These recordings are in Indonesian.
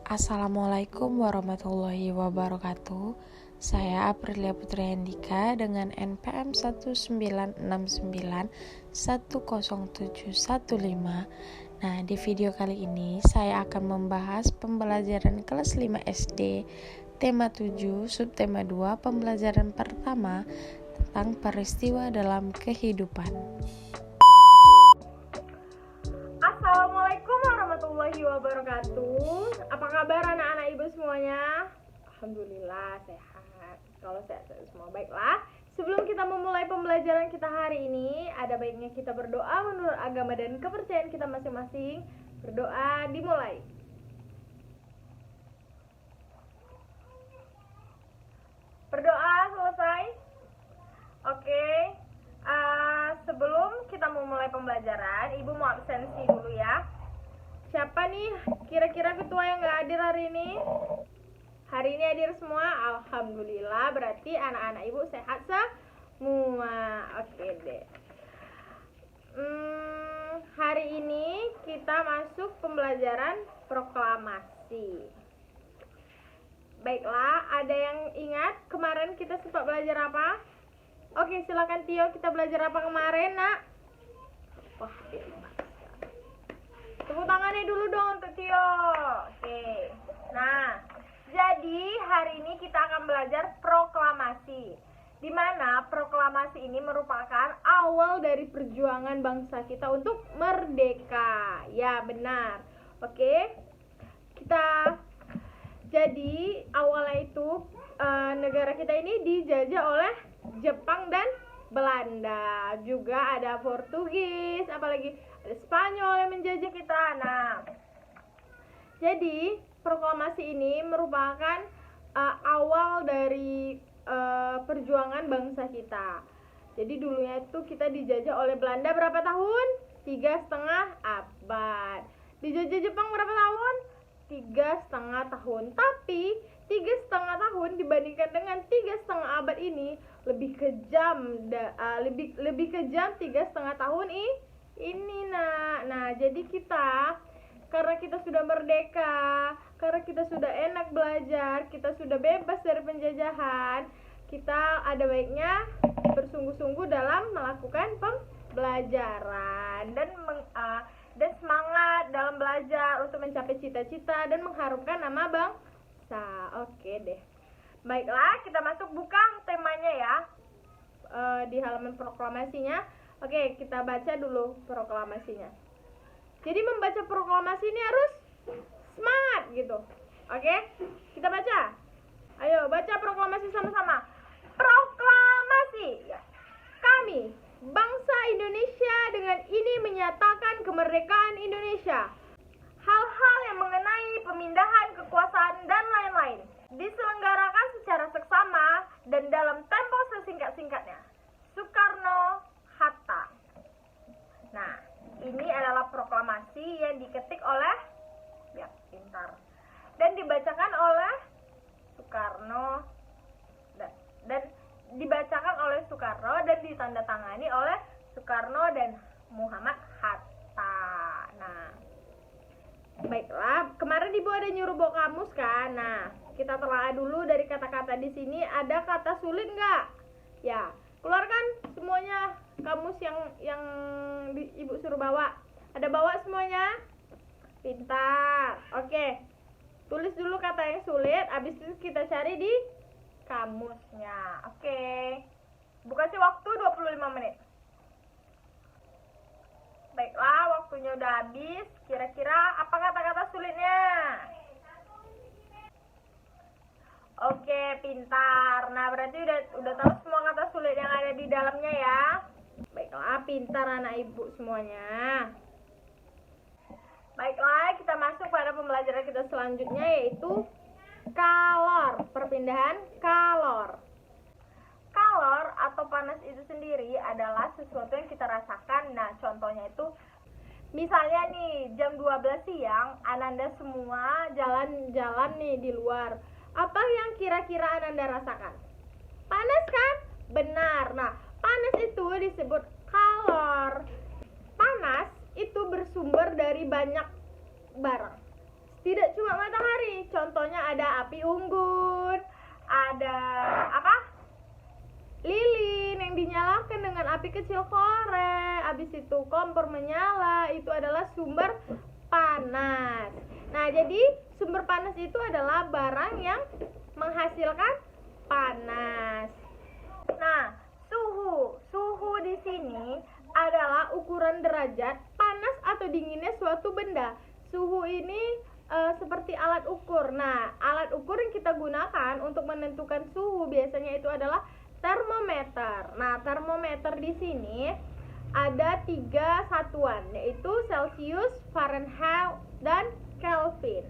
Assalamualaikum warahmatullahi wabarakatuh. Saya Aprilia Putri Handika dengan NPM 1969107115. Nah, di video kali ini saya akan membahas pembelajaran kelas 5 SD, tema 7, subtema 2, pembelajaran pertama tentang peristiwa dalam kehidupan. Assalamualaikum warahmatullahi wabarakatuh. Apa kabar anak-anak ibu semuanya? Alhamdulillah sehat. Kalau sehat semua baiklah. Sebelum kita memulai pembelajaran kita hari ini, ada baiknya kita berdoa menurut agama dan kepercayaan kita masing-masing. Berdoa dimulai. Berdoa selesai. Oke. Sebelum kita memulai pembelajaran, ibu mau absensi dulu ya. Siapa nih kira-kira ketua yang gak hadir hari ini? Hari ini hadir semua? Alhamdulillah, berarti anak-anak ibu sehat semua. Oke deh. Hari ini kita masuk pembelajaran proklamasi. Baiklah, ada yang ingat kemarin kita sempat belajar apa? Oke, silakan Tio, kita belajar apa kemarin, Nak? Wah, tepuk tangannya dulu dong untuk Tio. Oke. Nah, jadi hari ini kita akan belajar proklamasi. Di mana proklamasi ini merupakan awal dari perjuangan bangsa kita untuk merdeka. Ya, benar. Oke. Jadi awalnya itu negara kita ini dijajah oleh Jepang dan Belanda, juga ada Portugis, apalagi ada Spanyol yang menjajah kita. Nah, jadi proklamasi ini merupakan awal dari perjuangan bangsa kita. Jadi dulunya itu kita dijajah oleh Belanda berapa tahun? 3,5 abad. Dijajah Jepang berapa tahun? 3,5 tahun. Tapi 3,5 tahun dibandingkan dengan 3,5 abad ini lebih kejam, lebih kejam 3,5 tahun ini. Nah, jadi kita, karena kita sudah merdeka, karena kita sudah enak belajar, kita sudah bebas dari penjajahan, kita ada baiknya bersungguh-sungguh dalam melakukan pembelajaran dan semangat dalam belajar untuk mencapai cita-cita dan mengharumkan nama bangsa. Oke deh. Baiklah, kita masuk buka temanya ya. Di halaman proklamasinya. Oke, kita baca dulu proklamasinya. Jadi membaca proklamasi ini harus smart gitu. Oke, kita baca. Ayo, baca proklamasi sama-sama. Proklamasi. Ya. Kami, bangsa Indonesia, dengan ini menyatakan kemerdekaan Indonesia. Hal-hal yang mengenai pemindahan kekuasaan dan lain-lain diselenggarakan secara seksama dan dalam tempo sesingkat-singkatnya. Soekarno-Hatta. Nah, ini adalah proklamasi yang diketik oleh dan dibacakan oleh Soekarno dan ditandatangani oleh Soekarno dan Muhammad Hatta. Nah, baiklah, kemarin Ibu ada nyuruh bawa kamus kan? Nah, kita telaah dulu dari kata-kata di sini. Ada kata sulit nggak? Ya, keluarkan semuanya kamus yang Ibu suruh bawa. Ada bawa semuanya? Pintar. Oke. Tulis dulu kata yang sulit, habis itu kita cari di kamusnya. Oke. Ibu kasih waktu 25 menit. Baiklah, waktunya udah habis. Kira-kira apa kata-kata sulitnya? Oke, pintar. Nah, berarti udah tahu semua kata sulit yang ada di dalamnya ya. Baiklah, pintar anak ibu semuanya. Baiklah, kita masuk pada pembelajaran kita selanjutnya, yaitu kalor. Perpindahan kalor. Kalor atau panas itu sendiri adalah sesuatu yang kita rasakan. Nah, contohnya itu misalnya nih jam 12 siang, Ananda semua jalan-jalan nih di luar. Apa yang kira-kira Ananda rasakan? Panas kan? Benar. Nah, panas itu disebut kalor. Panas itu bersumber dari banyak barang. Tidak cuma matahari, contohnya ada api unggun, ada apa? Lilin yang dinyalakan dengan api kecil korek, habis itu kompor menyala, itu adalah sumber panas. Nah, jadi sumber panas itu adalah barang yang menghasilkan panas. Nah, suhu di sini adalah ukuran derajat panas atau dinginnya suatu benda. Suhu ini seperti alat ukur. Nah, alat ukur yang kita gunakan untuk menentukan suhu biasanya itu adalah termometer. Nah, termometer di sini ada 3 satuan, yaitu Celcius, Fahrenheit, dan Kelvin.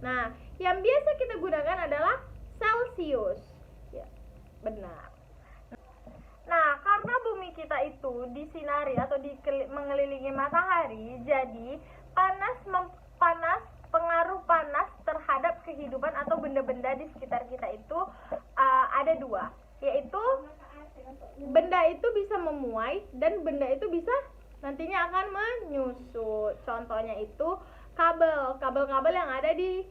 Nah, yang biasa kita gunakan adalah Celcius. Ya, benar. Nah, karena bumi kita itu disinari atau mengelilingi matahari, jadi pengaruh panas terhadap kehidupan atau benda-benda di sekitar kita itu ada 2, yaitu benda itu bisa memuai dan benda itu bisa nantinya akan menyusut. Contohnya itu kabel-kabel yang ada di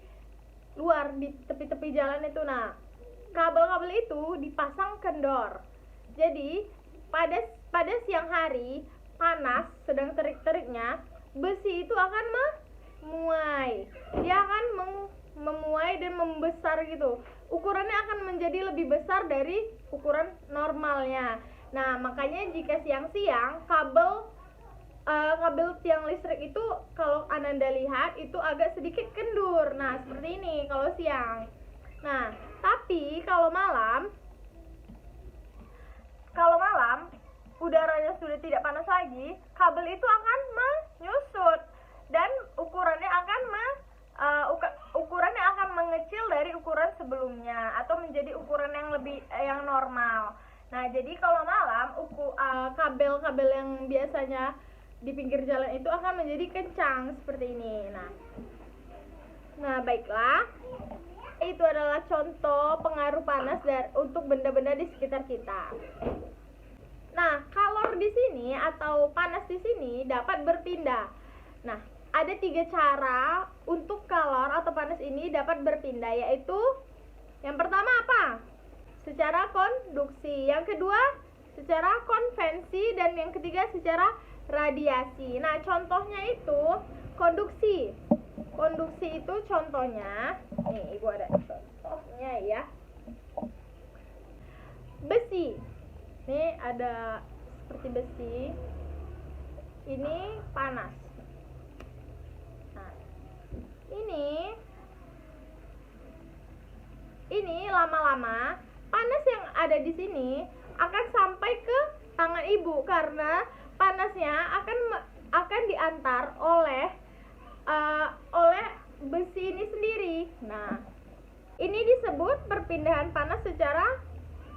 luar, di tepi-tepi jalan itu. Nah, kabel-kabel itu dipasang kendor. Jadi pada siang hari panas sedang terik-teriknya, besi itu akan memuai. Dia akan memuai dan membesar gitu. Ukurannya akan menjadi lebih besar dari ukuran normalnya. Nah, makanya jika siang-siang kabel tiang listrik itu kalau Ananda lihat itu agak sedikit kendur. Nah, seperti ini kalau siang. Nah, tapi kalau malam udaranya sudah tidak panas lagi, kabel itu akan menyusut dan ukurannya akan mengecil dari ukuran sebelumnya atau menjadi ukuran yang normal. Nah, jadi kalau malam kabel-kabel yang biasanya di pinggir jalan itu akan menjadi kencang seperti ini. Nah, baiklah. Itu adalah contoh pengaruh panas untuk benda-benda di sekitar kita. Nah, kalor di sini atau panas di sini dapat berpindah. Nah, ada 3 cara untuk kalor atau panas ini dapat berpindah, yaitu yang pertama apa? Secara konduksi, yang kedua secara konvensi, dan yang ketiga secara radiasi. Nah, contohnya itu konduksi. Konduksi itu contohnya, nih Ibu ada contohnya ya. Besi. Ini ada seperti besi. Ini panas. Nah, ini lama-lama panas yang ada di sini akan sampai ke tangan Ibu karena panasnya akan diantar oleh besi ini sendiri. Nah, ini disebut perpindahan panas secara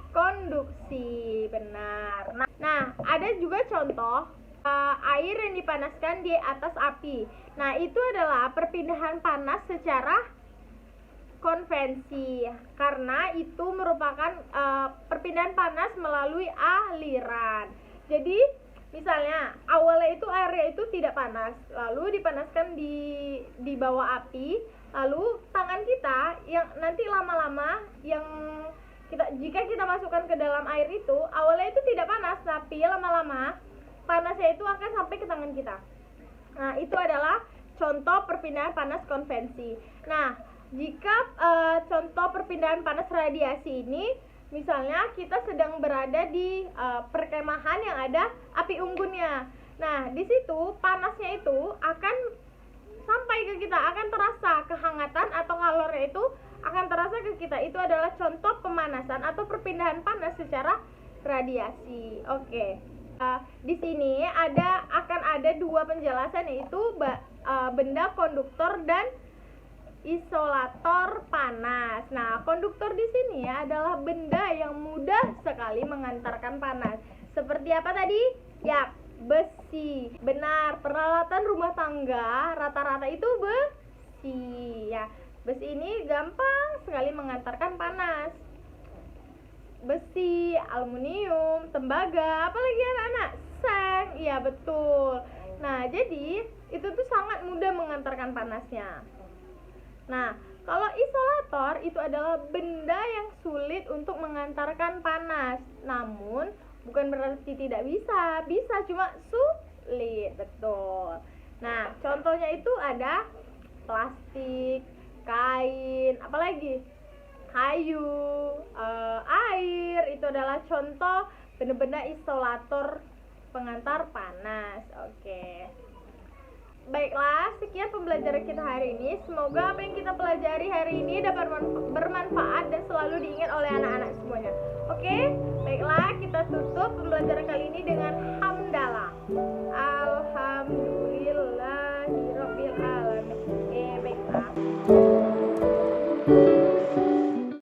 konduksi, benar. Nah, ada juga contoh air yang dipanaskan di atas api. Nah, itu adalah perpindahan panas secara konvensi karena itu merupakan perpindahan panas melalui aliran. Jadi, misalnya awalnya itu airnya itu tidak panas, lalu dipanaskan di bawah api, lalu tangan kita yang nanti lama-lama jika kita masukkan ke dalam air itu, awalnya itu tidak panas, tapi lama-lama panasnya itu akan sampai ke tangan kita. Nah, itu adalah contoh perpindahan panas konvensi. Nah, jika contoh perpindahan panas radiasi ini, misalnya kita sedang berada di perkemahan yang ada api unggunnya. Nah, di situ panasnya itu akan sampai ke kita, akan terasa kehangatan atau kalornya itu akan terasa ke kita. Itu adalah contoh pemanasan atau perpindahan panas secara radiasi. Oke. Di sini akan ada 2 penjelasan, yaitu benda konduktor dan isolator panas. Nah, konduktor di sini adalah benda yang mudah sekali mengantarkan panas. Seperti apa tadi? Ya, besi. Benar, peralatan rumah tangga rata-rata itu besi. Ya, besi ini gampang sekali mengantarkan panas. Besi, aluminium, tembaga, apalagi anak-anak? Seng. Iya, betul. Nah, jadi itu tuh sangat mudah mengantarkan panasnya. Nah, kalau isolator isolator itu adalah benda yang sulit untuk mengantarkan panas. Namun bukan berarti tidak bisa, bisa cuma sulit, betul. Nah, contohnya itu ada plastik, kain, apalagi kayu, air, itu adalah contoh benda-benda isolator pengantar panas. Oke. Baiklah, sekian pembelajaran kita hari ini. Semoga apa yang kita pelajari hari ini dapat bermanfaat dan selalu diingat oleh anak-anak semuanya. Oke, baiklah, kita tutup pembelajaran kali ini dengan hamdalah.